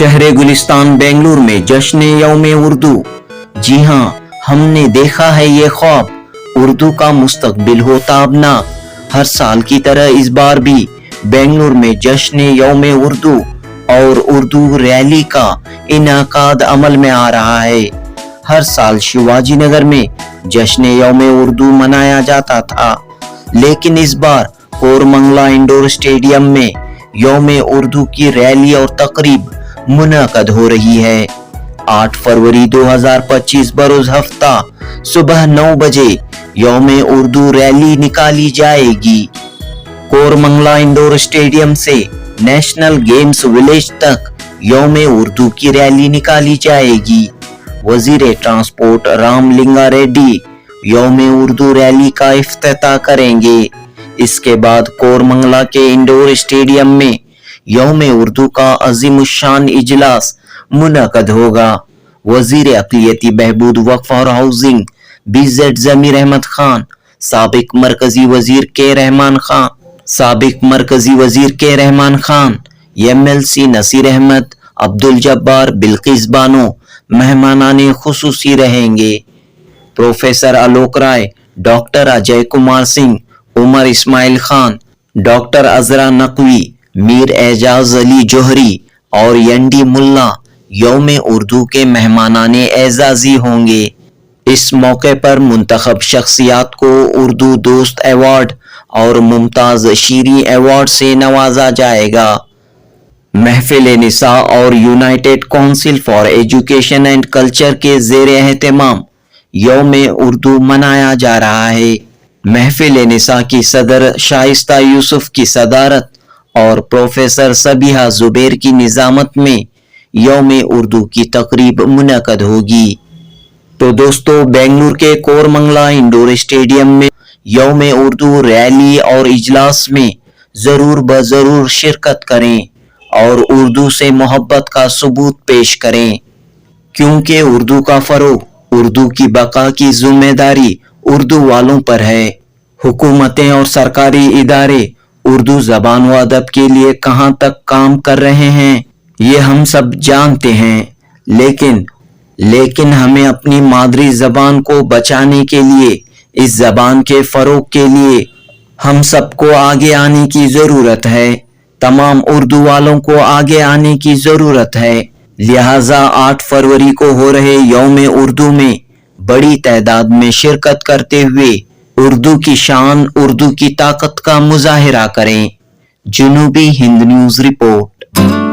शहर गुलिस्तान बेंगलुरु में जश्न यौम उर्दू। जी हाँ, हमने देखा है ये ख्वाब, उर्दू का मुस्तकबिल हो ताबना। हर साल की तरह इस बार भी बेंगलुरु में जश्न यौम उर्दू और उर्दू रैली का इनाकाद अमल में आ रहा है। हर साल शिवाजी नगर में जश्न यौम उर्दू मनाया जाता था, लेकिन इस बार कोरमंगला इंडोर स्टेडियम में यौम उर्दू की रैली और तकरीब मुनक़द हो रही है। 8 फरवरी 2025 बरोज हफ्ता सुबह 9 बजे यौम उर्दू रैली निकाली जाएगी। कोरमंगला इंडोर स्टेडियम से नेशनल गेम्स विलेज तक यौम उर्दू की रैली निकाली जाएगी। वजीर ट्रांसपोर्ट रामलिंगा रेड्डी यौम उर्दू रैली का इफ्तिताह करेंगे। इसके बाद कोरमंगला के इंडोर स्टेडियम में यौम उर्दू का अजीमुशान इजलास मुनक़द होगा। वजीर अक़लियती बहबूद वक्फ और हाउसिंग BZ जमीर अहमद खान, साबिक मरकजी वजीर के रहमान खान, MLC नसीर अहमद, अब्दुल जब्बार, बिल्किस बानो मेहमानाने खुसूसी रहेंगे। Professor Alok Rai, doctor Ajay Kumar Singh, Umar Ismail Khan, doctor अजरा नकवी, मीर एजाज अली जोहरी और यंडी मुल्ला यौम उर्दू के मेहमानाने एजाजी होंगे। इस मौके पर मुंतखब शख्सियात को उर्दू दोस्त अवार्ड और मुमताज शीरी अवार्ड से नवाजा जाएगा। महफिल निसा और United council for education and culture के ज़ेर एहतमाम यौम उर्दू मनाया जा रहा है। महफिल निसा की सदर शाइस्ता यूसुफ की सदारत और प्रोफेसर सबिहा जुबैर की निजामत में यौम उर्दू की तकरीब मुनक़द होगी। तो दोस्तों, बेंगलुरु के कोरमंगला इंडोर स्टेडियम में यौम उर्दू रैली और इजलास में जरूर बजरूर शिरकत करें और उर्दू से मोहब्बत का सबूत पेश करें, क्योंकि उर्दू का फरोग, उर्दू की बका की जिम्मेदारी उर्दू वालों पर है। हुकूमतें और सरकारी इदारे उर्दू ज़बान व अदब के लिए कहाँ तक काम कर रहे हैं ये हम सब जानते हैं, लेकिन हमें अपनी मादरी ज़बान को बचाने के लिए, इस ज़बान के फ़रोग के लिए हम सबको आगे आने की ज़रूरत है। तमाम उर्दू वालों को आगे आने की ज़रूरत है। लिहाजा 8 फरवरी को हो रहे यौम उर्दू में बड़ी तादाद में शिरकत करते हुए उर्दू की शान, उर्दू की ताकत का मुजाहिरा करें। जनूबी हिंद न्यूज़ रिपोर्ट।